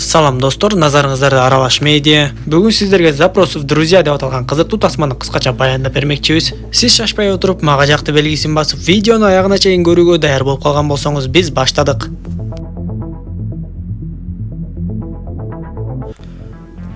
Салам достор, назарыңыздарды Аралаш медиа. Бүгін сіздерге запрос в друзья деп аталған қызықты тасманы қысқаша баяндап бермекчибиз. Сіз шашпай отырып, мага жақты белгисин басып, видеоны аяғына чейин көрүүгө даяр болуп калган болсоңуз, биз баштадык.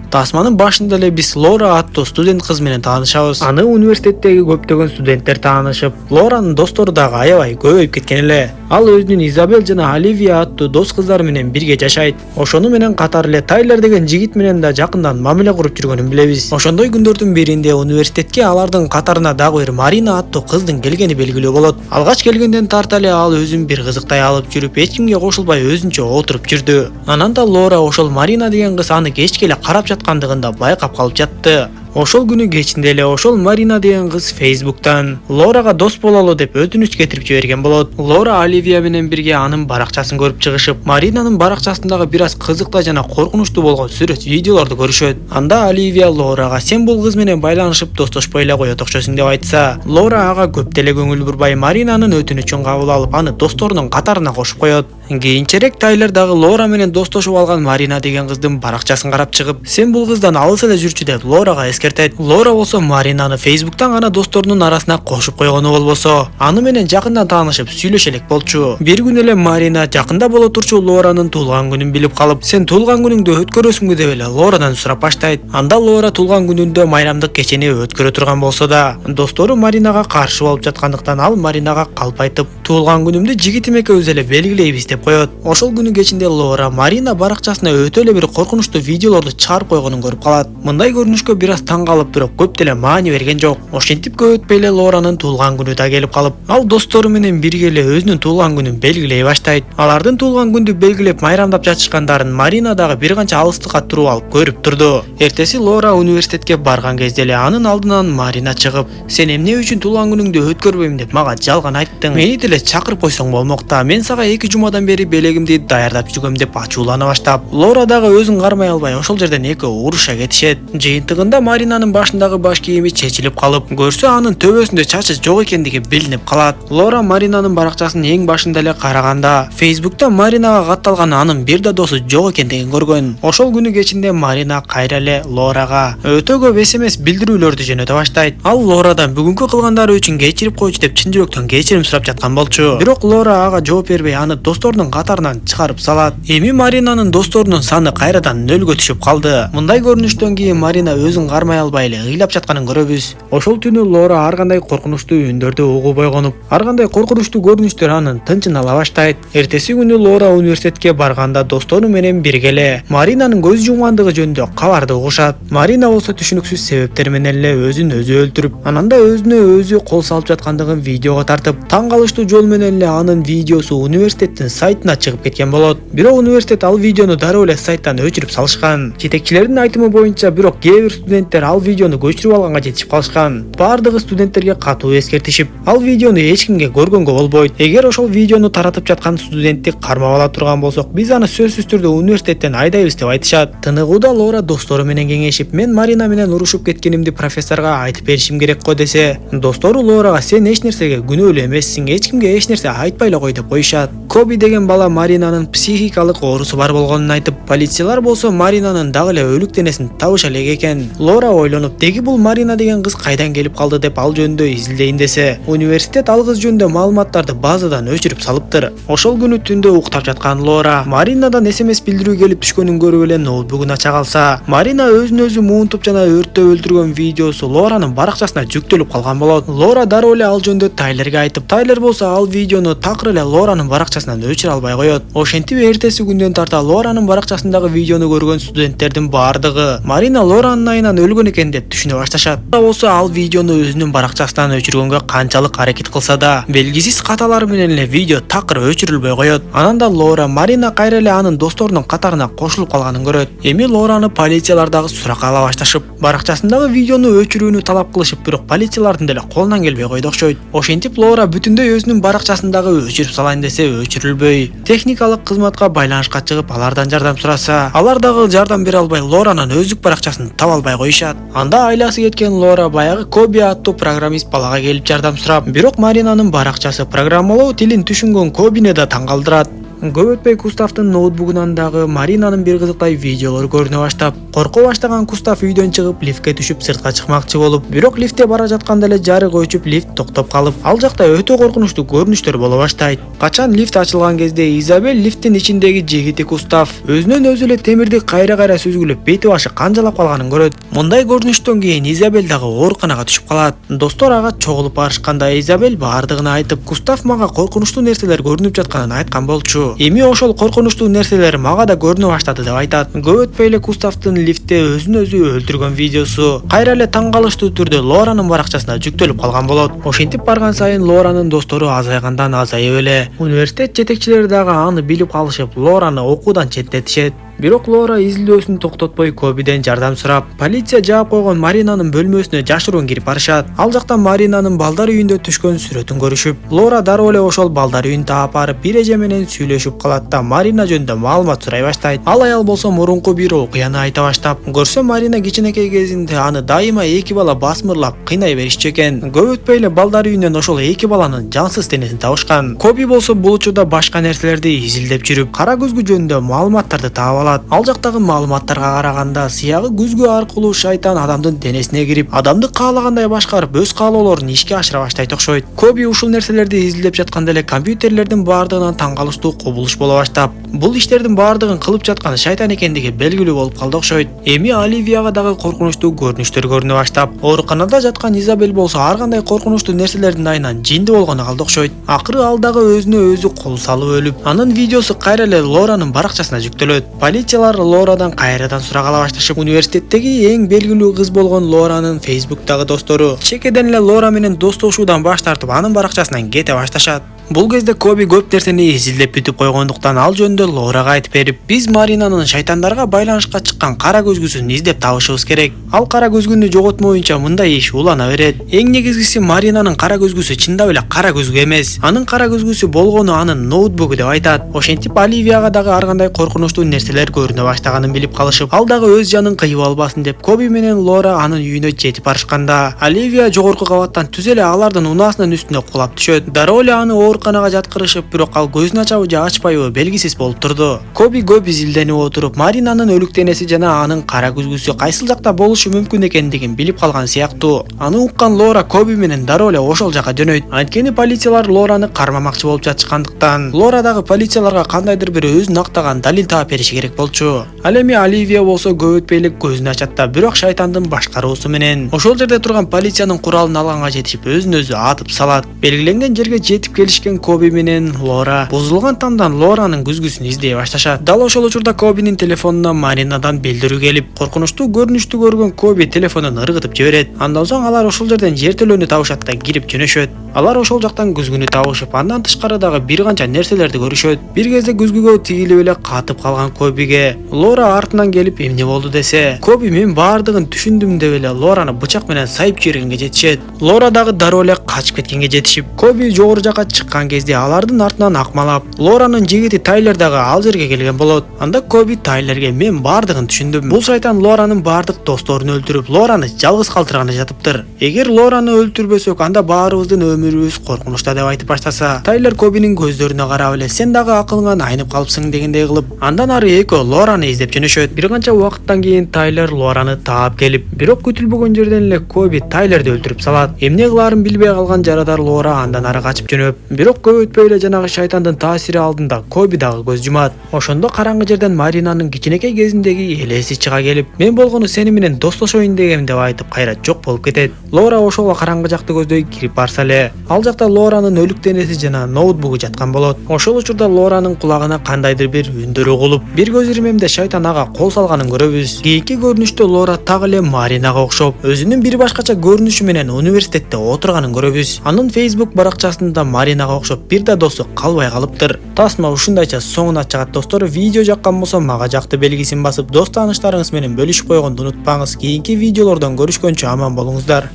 Тасманын башында эле биз Лора аттуу студент кыз менен таанышабыз. Аны университеттеги көптөгөн студенттер таанышып, Лоранын достору дагы аябай көбөйүп кеткен эле. Ал өзүнүн Изабель жана Оливия аттуу дос кыздары менен бирге жашайт. Ошону менен катар эле Тайлер деген жигит менен да жакындан мамиле куруп жүргөнүн билебиз. Ошондой күндөрдүн биринде университетке алардын катарына дагы бир Марина аттуу кыздын келгени белгилүү болот. Алгач келгенден тарта эле ал өзүн бир кызыктай алып жүрүп, эч кимге кошулбай өзүнчө отуруп жүрдү. Анан да Лора ошол Марина деген кыз аны кечке эле карап жаткандыгында байкап калып жатты. Ошол күнү кечинде эле ошол Марина деген кыз Facebook'тан Лорага дос бололу деп өтүнүч кетирип жиберген болот. Лора Оливия менен бирге анын баракчасын көрүп чыгышып, Маринанын баракчасындагы бир аз кызыктай жана коркунучтуу болгон сүрөт видеолорду көрүшөт. Анда Оливия Лорага сен бул кыз менен байланышып достошпой эле коет окшосуң деп айтса, Лора ага көп деле көңүл бурбай Маринанын өтүнүчүн кабыл алып, аны досторунун катарына кошуп коет. Кийинчерээк Тайлер дагы Лора менен достошуп алган Марина деген кыздын баракчасын карап чыгып, сен бул кыздан алыс эле жүрчү деп Лорага эскертет. Лора болсо Маринаны Facebook'тан гана досторунун арасына кошуп койгону болбосо, аны менен жакындан таанышып сүйлөшө элек болчу. Бир күн эле Марина жакында боло турчу Лоранын туулган күнүн билип калып, сен туулган күнүңдү өткөрөсүңбү деп эле Лорадан сурап баштайт. Анда Лора туулган күнүндө майрамдык кечени өткөрө турган болсо да, достору Маринага каршы болуп жаткандыктан ал Маринага калп айтып, туулган күнүмдү жигитим экөөбүз эле белгилейбиз деп коет. Ошол күнү кечинде Лора Марина баракчасына өтө эле бир коркунучтуу видеолорду чыгарып койгонун көрүп калат. Мындай көрүнүшкө бир аз таң калып, бирок көп деле маани берген жок. Ошентип көп өтпөй эле Лоранын туулган күнү да келип калып, ал достору менен бирге эле өзүнүн туулган күнүн белгилей баштайт. Алардын туулган күндү белгилеп майрамдап жатышкандарын Марина дагы бир канча алыстыкка туруп алып көрүп турду. Эртеси Лора университетке барган кезде эле анын алдынан Марина чыгып, сен эмне үчүн туулган күнүңдү өткөрбөйм деп мага жалган айттың. Мени деле чакырып койсоң болмок да, мен сага 2 жумадан бери белегимди даярдап жүргөм деп ачуулана баштап, Лора дагы өзүн кармай албай ошол жерден экөө уруша кетишет. Жыйынтыгында Маринанын башындагы баш кийими чечилип калып, көрсө анын төбөсүндө чачы жок экендиги билинип калат. Лора Маринанын баракчасын эң башында эле караганда, Facebook'та Маринага катталган анын бир да досу жок экендигин көргөн. Ошол күнү кечинде Марина кайра эле Лорага өтө көп SMS билдирүүлөрдү жөнөтө баштайт. Ал Лорадан бүгүнкү кылгандары үчүн кечирип койчу деп чын жүрөктөн кечирим сурап жаткан болчу. Бирок Лора ага жооп бербей, аны досторунун катарынан чыгарып салат. Эми Маринанын досторунун саны кайрадан нөлгө түшүп калды. Мындай көрүнүштөн кийин Марина өзүн кармай албай эле ыйлап жатканын көрөбүз. Ошол түнү Лора ар кандай коркунучтуу үндөрдү угуп ойгонуп, ар кандай коркунучтуу көрүнүштөр анын тынчын ала баштайт. Эртеси күнү Лора университетке барганда достору менен бирге эле Маринанын көз жумгандыгы жөнүндө кабарды угушат. Марина болсо түшүнүксүз себептер менен эле өзүн өзү өлтүрүп, анан да өзүнө өзү кол салып жаткандыгын видеого тартып, таң калыштуу жол менен эле анын видеосу университеттин сайтына чыгып кеткен болот. Бирок университет ал видеону дароо эле сайттан өчүрүп салышкан. Жетекчилердин айтымы боюнча, бирок кээ бир студенттер ал видеону көчүрүп алганга жетишип калышкан. Бардыгы студенттерге катуу эскертишип, ал видеону эч кимге көргөнгө болбойт. Эгер ошол видеону таратып жаткан студентти кармап ала турган болсок, биз аны сөзсүз түрдө университеттен айдайбыз деп айтышат. Тыныгууда Лора достору менен кеңешип, мен Марина менен урушуп кеткенимди профессорго айтып беришим керек го десе, достору Лорага сен эч нерсеге күнөөлүү эмессиң, эч кимге эч нерсе айтпай эле кой деп коюшат. Коби деген бала Маринанын психикалык оорусу бар болгонун айтып, полициялар болсо Маринанын дагы эле өлүк денесин табыша элек экен. Лора ойлонуп, деги бул Марина деген кыз кайдан келип калды деп ал жөнүндө изилдейин десе, университет ал кыз жөнүндө маалыматтарды базадан өчүрүп салыптыр. Ошол күнү түндө уктап жаткан Лора Маринадан SMS билдирүү келип түшкөнүн көрүп эле ноутбугун ача калса, Марина өзүн өзү муунтуп жана өрттөп өлтүргөн видеосу Лоранын баракчасына жүктөлүп калган болот. Лора дароо эле ал жөнүндө Тайлерге айтып, Тайлер болсо ал видеону такыр эле Лоранын баракчасынан өчүрө албай коет. Ошентип эртеси күндөн тарта Лоранын баракчасындагы видеону көргөн студенттердин бардыгы Марина Лоранын айынан өлгөн экен деп түшүнө башташат. Болсо ал видеону өзүнүн баракчасынан өчүргөнгө канчалык аракет кылса да, белгисиз каталар менен эле видео такыр өчүрүлбөй коет. Анан да Лора Марина кайра эле анын досторунун катарына кошулуп калганын көрөт. Эми Лораны полициялар дагы суракка ала башташып, баракчасындагы видеону өчүрүүнү талап кылышып, бирок полициялардын деле колунан келбей койду окшойт. Ошентип Лора бүтүндөй өзүнүн баракчасындагы өчүрүп салайын десе өчүрүлбөй. Техникалык кызматка байланышка чыгып, алардан жардам сураса, алар дагы жардам бере албай Лоранын өздүк баракчасын таба албай коюшат. Анда айласы кеткен Лора баягы Коби аттуу программист балага келип жардам сурап, бирок Маринанын баракчасы программалоо тилин түшүнгөн Кобине да таң калтырат. Көп өтпөй Куставтын ноутбугунан дагы Маринанын бир кызыктай видеолору көрүнө баштап, корко баштаган Кустав үйдөн чыгып лифтке түшүп сыртка чыкмакчы болуп, бирок лифтте бара жатканда эле жарык өчүп лифт токтоп калып, ал жакта өтө коркунучтуу көрүнүштөр боло баштайт. Качан лифт ачылган кезде Изабель лифттин ичиндеги жигити Кустав өзүнөн өзү эле темирди кайра сүзгүлөп бети башы канжалап калганын көрөт. Мындай көрүнүштөн кийин Изабель дагы ооруканага түшүп калат. Достор ага чогулуп барышканда Изабель бардыгын айтып, Кустав мага коркунучтуу нерселер көрүнүп жатканын айткан болчу. Эми ошол коркунучтуу нерселер мага да көрүнө баштады деп айтат. Көп өтпөй эле Куставтын лифтте өзүн өзү өлтүргөн видеосу кайра эле таң калыштуу түрдө Лоранын баракчасына жүктөлүп калган болот. Ошентип барган сайын Лоранын достору азайгандан азайып эле. Университет жетекчилери дагы аны билип калышып, Лораны окуудан четтетишет. Бирок Лора изилдөөсүн токтотпой Кобиден жардам сурап, полиция жаап койгон Маринанын бөлмөсүнө жашыруун кирип барышат. Ал жакта Маринанын балдар үйүндө түшкөн сүрөтүн көрүшүп, Лора дароо эле ошол балдар үйүн таап барып, бир эже менен сүйлөшүп калат да Марина жөнүндө маалымат сурай баштайт. Ал аял болсо мурунку бир окуяны айта баштап, көрсө Марина кичинекей кезинде аны дайыма эки бала басмырлап кыйнай беришчү экен. Көп өтпөй эле балдар үйүнөн ошол эки баланын жансыз денесин табышкан. Коби болсо бул учурда башка нерселерди изилдеп жүрүп, кара күзгү жөнүндө маалыматтарды таап алат. Ал жактагы маалыматтарга караганда, сыягы күзгү аркылуу шайтан адамдын денесине кирип, адамды каалагандай башкарып, өз каалоолорун ишке ашыра баштайт окшойт. Коби ушул нерселерди изилдеп жатканда эле компьютерлердин баардыгынан таң калыштуу кубулуш боло баштап, бул иштердин баардыгын кылып жаткан шайтан экендиги белгилүү болуп калды окшойт. Эми Оливияга дагы коркунучтуу көрүнүштөр көрүнө баштап, ооруканада жаткан Изабель болсо ар кандай коркунучтуу нерселердин айынан жинди болгону калды окшойт. Акыры ал дагы өзүнө өзү кол салып өлүп, анын видеосу кайра эле Лоранын баракчасына жүктөлөт. Полициялар Лорадан кайрадан сурагала башташып, университеттеги эң белгилүү кыз болгон Лоранын Facebook'тагы достору чекеден эле Лора менен достошуудан баш тартып, анын баракчасынан кете башташат. Бул кезде Коби көп нерсени изилдеп бүтүп койгондуктан ал жөнүндө Лорага айтып берип, биз Маринанын шайтандарга байланышка чыккан кара көзгүсүн издеп табышыбыз керек. Ал кара көзгүнү жоготмоюнча мындай иш улана берет. Эң негизгиси, Маринанын кара көзгүсү чындап эле кара көзгү эмес. Анын кара көзгүсү болгону анын ноутбугу деп айтат. Ошентип Оливияга дагы ар кандай коркунучтуу нерселер көрүнө баштаганын билип калышып, ал дагы өз жанын кыйып албасын деп Коби менен Лора анын үйүнө жетип барышканда, Оливия жогорку кабаттан түз эле алардын унаасынын үстүнө кулап түшөт. Дароо эле аны ооруканага жаткырышып, бирок ал көзүн ачабы же ачпайбы белгисиз болуп турду. Коби көп изилденип отуруп, Маринанын өлүк денеси жана анын кара көзгүсү кайсыл жакта болушу мүмкүн экендигин билип калган сыяктуу. Аны уккан Лора Коби менен дароо эле ошол жака жөнөйт. Анткени полициялар Лораны кармамакчы болуп жатышкандыктан, Лора дагы полицияларга кандайдыр бир өзүн актаган далил таап бериши керек болчу. Ал эми Оливия болсо көп өтпөй эле көзүн ачат да, бирок шайтандын башкаруусу менен ошол жерде турган полициянын куралын алганга жетишип, өзүн өзү атып салат. Белгиленген жерге жетип келишкен Коби менен Лора бузулган тамдан Лоранын күзгүсүн издей башташат. Дал ошол учурда Кобинин телефонуна Маринадан билдирүү келип, коркунучтуу көрүнүштү көргөн Коби телефонун ыргытып жиберет. Андан соң алар ошол жерден жертөлөөнү табышат да кирип жөнөшөт. Алар ошол жактан күзгүнү табышып, андан тышкары дагы бир канча нерселерди көрүшөт. Бир кезде күзгүгө тигилип эле катып калган Кобиге Лора артынан келип эмне болду десе, Коби мен баардыгын түшүндүм деп эле Лораны бычак менен сайып жибергенге жетишет. Лора дагы дароо эле качып кеткенге жетишип, Коби жогору жака чыккан кезде алардын артынан акмалап, Лоранын жигити Тайлер дагы ал жерге келген болот. Анда Коби Тайлерге мен баардыгын түшүндүм. Бул шайтан Лоранын баардык досторун өлтүрүп, Лораны жалгыз калтырганы жатыптыр. Эгер Лораны өлтүрбөсөк, анда баарыбыздын өмүрүбүз коркунучта деп айтып баштаса, Тайлер Кобинин көздөрүнө карап эле сен дагы акылыңан айнып калыпсың дегендей кылып, андан ары экөө Лораны издеп жөнөшөт. Бир канча убакыттан кийин Тайлер Лораны таап келип, бирок күтүлбөгөн жерден эле Коби Тайлерди өлтүрүп салат. Эмне кылаарын билбей калган жарадар Лора андан ары качып жөнөп, бирок көп өтпөй эле жанагы шайтандын таасири алдында Коби дагы көз жумат. Ошондо караңгы жерден Маринанын кичинекей кезиндеги элеси чыга келип, мен болгону сени менен достошоюн дегем деп айтып кайра жок болуп кетет. Лора ошол караңгы жакты көздөй кирип барса эле, ал жакта Лоранын өлүк денеси жана ноутбугу жаткан болот. Ошол учурда Лоранын кулагына кандайдыр бир үндөр угулуп, бир көз ирмемде шайтан ага кол салганын көрөбүз. Кийинки көрүнүштө Лора так эле Маринага окшоп, өзүнүн бир башкача көрүнүшү менен университетте отурганын көрөбүз. Анын Facebook баракчасында Маринага окшоп бир да досу калбай калыптыр. Тасма ушундайча соңуна чыгат достор. Видео жаккан болсо мага жакты белгисин басып, дос тааныштарыңыз менен бөлүшүп койгонду унутпаңыз. Кийинки видеолордон көрүшкөнчө аман болуңуздар.